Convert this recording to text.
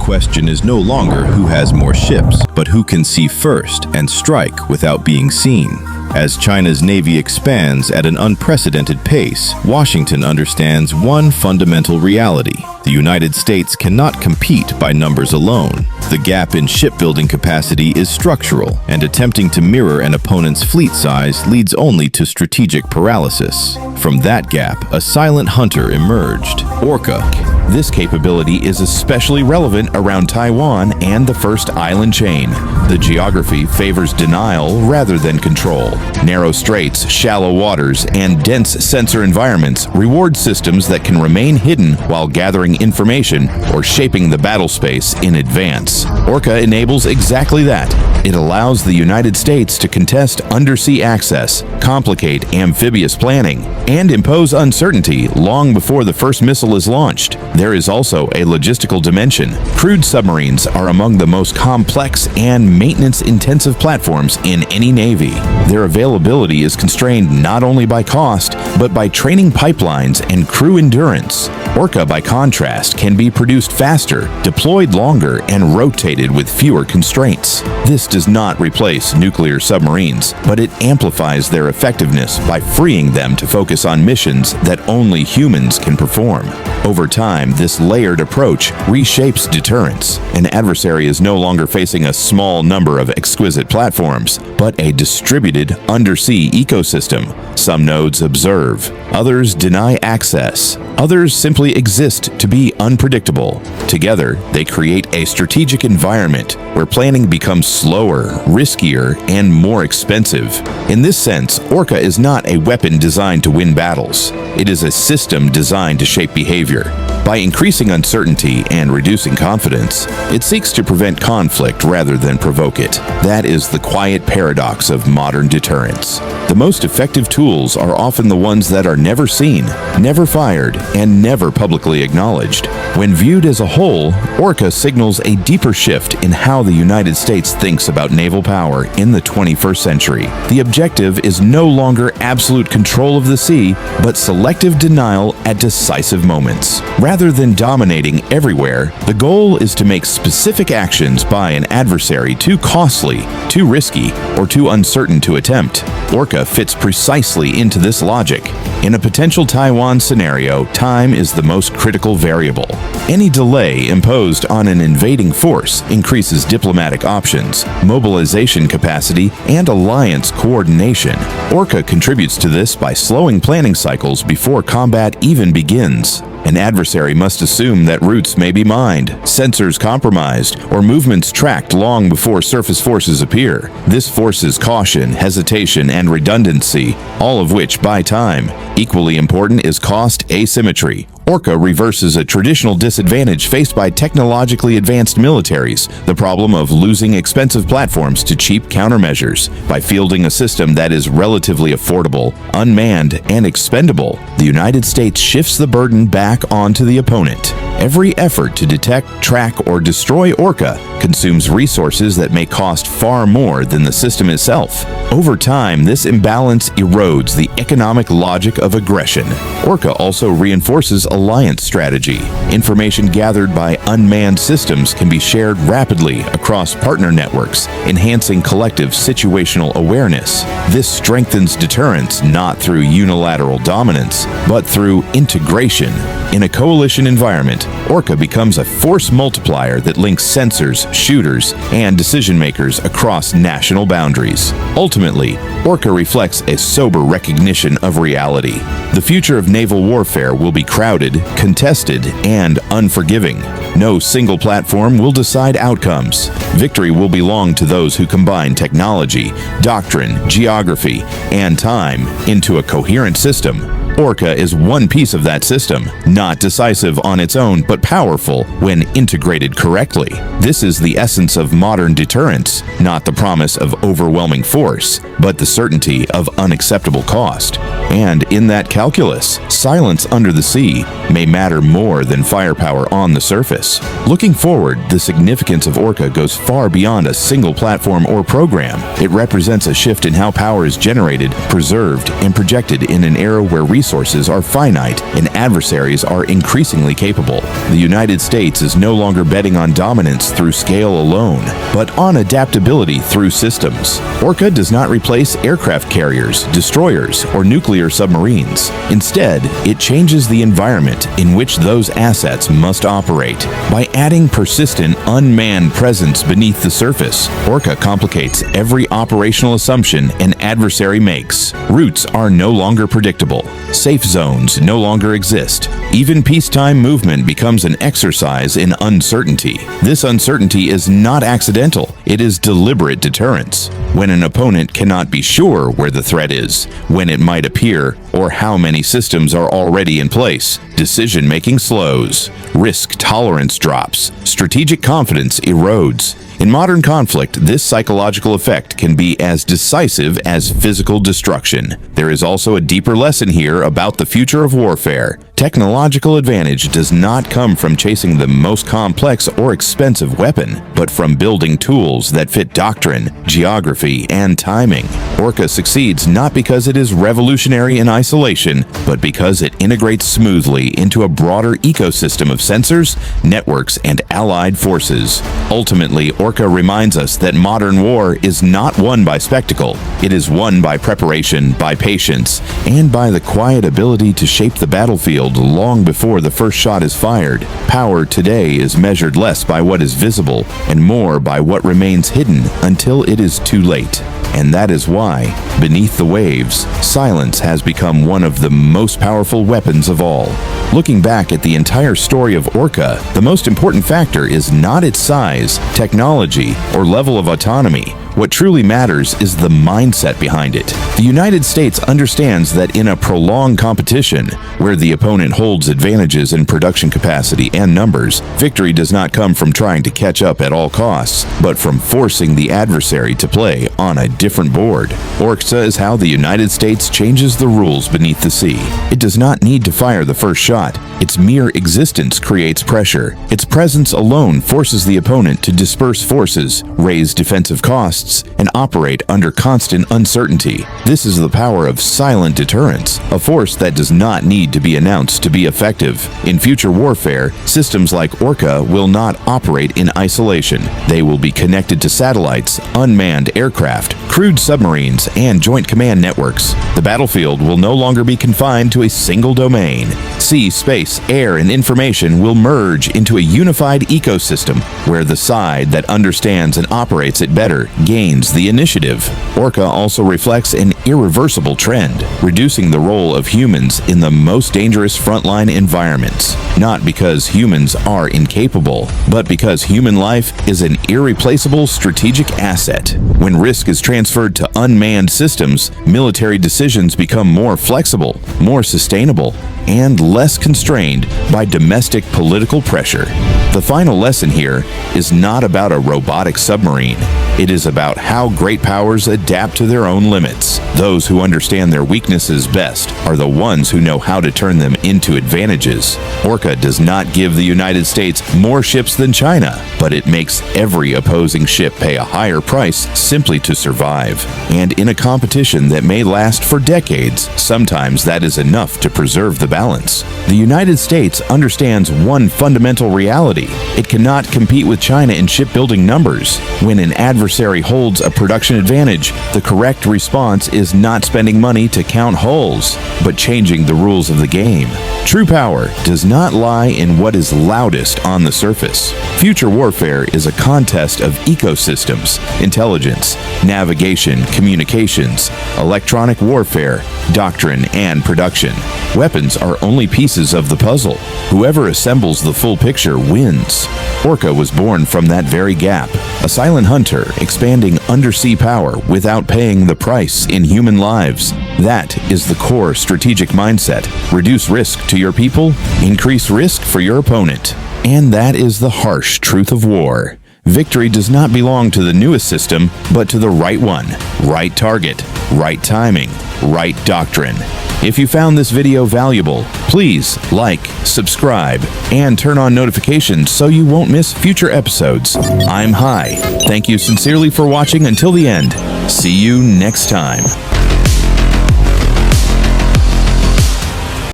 question is no longer who has more ships, but who can see first and strike without being seen. As China's navy expands at an unprecedented pace, Washington understands one fundamental reality. The United States cannot compete by numbers alone. The gap in shipbuilding capacity is structural, and attempting to mirror an opponent's fleet size leads only to strategic paralysis. From that gap, a silent hunter emerged, Orca. This capability is especially relevant around Taiwan and the first island chain. The geography favors denial rather than control. Narrow straits, shallow waters, and dense sensor environments reward systems that can remain hidden while gathering information or shaping the battle space in advance. Orca enables exactly that. It allows the United States to contest undersea access, complicate amphibious planning, and impose uncertainty long before the first missile is launched. There is also a logistical dimension. Crewed submarines are among the most complex and maintenance-intensive platforms in any navy. Their availability is constrained not only by cost, but by training pipelines and crew endurance. Orca, by contrast, can be produced faster, deployed longer, and rotated with fewer constraints. This does not replace nuclear submarines, but it amplifies their effectiveness by freeing them to focus on missions that only humans can perform. Over time, this layered approach reshapes deterrence. An adversary is no longer facing a small number of exquisite platforms, but a distributed undersea ecosystem. Some nodes observe, others deny access, others simply exist to be unpredictable. Together, they create a strategic environment where planning becomes slower, riskier, and more expensive. In this sense, Orca is not a weapon designed to win battles. It is a system designed to shape behavior. By increasing uncertainty and reducing confidence, it seeks to prevent conflict rather than provoke it. That is the quiet paradox of modern deterrence. The most effective tools are often the ones that are never seen, never fired, and never publicly acknowledged. When viewed as a whole, Orca signals a deeper shift in how the United States thinks about naval power in the 21st century. The objective is no longer absolute control of the sea, but selective denial at decisive moments. Rather than dominating everywhere, the goal is to make specific actions by an adversary too costly, too risky, or too uncertain to attempt. Orca fits precisely into this logic. In a potential Taiwan scenario, time is the most critical variable. Any delay imposed on an invading force increases diplomatic options, mobilization capacity, and alliance coordination. Orca contributes to this by slowing planning cycles before combat even begins. An adversary must assume that routes may be mined, sensors compromised, or movements tracked long before surface forces appear. This forces caution, hesitation, and redundancy, all of which buy time. Equally important is cost asymmetry. Orca reverses a traditional disadvantage faced by technologically advanced militaries, the problem of losing expensive platforms to cheap countermeasures. By fielding a system that is relatively affordable, unmanned, and expendable, the United States shifts the burden back onto the opponent. Every effort to detect, track, or destroy Orca consumes resources that may cost far more than the system itself. Over time, this imbalance erodes the economic logic of aggression. Orca also reinforces alliance strategy. Information gathered by unmanned systems can be shared rapidly across partner networks, enhancing collective situational awareness. This strengthens deterrence not through unilateral dominance, but through integration. In a coalition environment, Orca becomes a force multiplier that links sensors, shooters, and decision-makers across national boundaries. Ultimately, Orca reflects a sober recognition of reality. The future of naval warfare will be crowded, contested, and unforgiving. No single platform will decide outcomes. Victory will belong to those who combine technology, doctrine, geography, and time into a coherent system. Orca is one piece of that system, not decisive on its own, but powerful when integrated correctly. This is the essence of modern deterrence, not the promise of overwhelming force, but the certainty of unacceptable cost. And in that calculus, silence under the sea may matter more than firepower on the surface. Looking forward, the significance of Orca goes far beyond a single platform or program. It represents a shift in how power is generated, preserved, and projected in an era where resources resources are finite and adversaries are increasingly capable. The United States is no longer betting on dominance through scale alone, but on adaptability through systems. Orca does not replace aircraft carriers, destroyers, or nuclear submarines. Instead, it changes the environment in which those assets must operate. By adding persistent, unmanned presence beneath the surface, Orca complicates every operational assumption an adversary makes. Routes are no longer predictable. Safe zones no longer exist. Even peacetime movement becomes an exercise in uncertainty. This uncertainty is not accidental. It is deliberate deterrence. When an opponent cannot be sure where the threat is, when it might appear, or how many systems are already in place, decision-making slows, risk tolerance drops, strategic confidence erodes. In modern conflict, this psychological effect can be as decisive as physical destruction. There is also a deeper lesson here about the future of warfare. Technological advantage does not come from chasing the most complex or expensive weapon, but from building tools that fit doctrine, geography, and timing. Orca succeeds not because it is revolutionary in isolation, but because it integrates smoothly into a broader ecosystem of sensors, networks, and allied forces. Ultimately, Orca reminds us that modern war is not won by spectacle. It is won by preparation, by patience, and by the quiet ability to shape the battlefield long before the first shot is fired. Power today is measured less by what is visible and more by what remains hidden until it is too late. And that is why, beneath the waves, silence has become one of the most powerful weapons of all. Looking back at the entire story of Orca, the most important factor is not its size, technology, or level of autonomy. What truly matters is the mindset behind it. The United States understands that in a prolonged competition, where the opponent holds advantages in production capacity and numbers, victory does not come from trying to catch up at all costs, but from forcing the adversary to play on a different board. Orca is how the United States changes the rules beneath the sea. It does not need to fire the first shot. Its mere existence creates pressure. Its presence alone forces the opponent to disperse forces, raise defensive costs, and operate under constant uncertainty. This is the power of silent deterrence, a force that does not need to be announced to be effective. In future warfare, systems like Orca will not operate in isolation. They will be connected to satellites, unmanned aircraft, crewed submarines, and joint command networks. The battlefield will no longer be confined to a single domain. Sea, space, air, and information will merge into a unified ecosystem where the side that understands and operates it better gains the initiative. Orca also reflects an irreversible trend, reducing the role of humans in the most dangerous frontline environments. Not because humans are incapable, but because human life is an irreplaceable strategic asset. When risk is transferred to unmanned systems, military decisions become more flexible, more sustainable, and less constrained by domestic political pressure. The final lesson here is not about a robotic submarine. It is about how great powers adapt to their own limits. Those who understand their weaknesses best are the ones who know how to turn them into advantages. Orca does not give the United States more ships than China, but it makes every opposing ship pay a higher price simply to survive. And in a competition that may last for decades, sometimes that is enough to preserve the balance. The United States understands one fundamental reality. It cannot compete with China in shipbuilding numbers. When an adversary holds a production advantage, the correct response is not spending money to count hulls, but changing the rules of the game. True power does not lie in what is loudest on the surface. Future warfare is a contest of ecosystems, intelligence, navigation, communications, electronic warfare, doctrine, and production. Weapons are only pieces of the puzzle. Whoever assembles the full picture wins. Orca was born from that very gap, a silent hunter expanding undersea power without paying the price in human lives. That is the core strategic mindset. Reduce risk to your people, increase risk for your opponent. And that is the harsh truth of war. Victory does not belong to the newest system, but to the right one. Right target, right timing, right doctrine. If you found this video valuable, please like, subscribe, and turn on notifications so you won't miss future episodes. I'm Hai. Thank you sincerely for watching until the end. See you next time.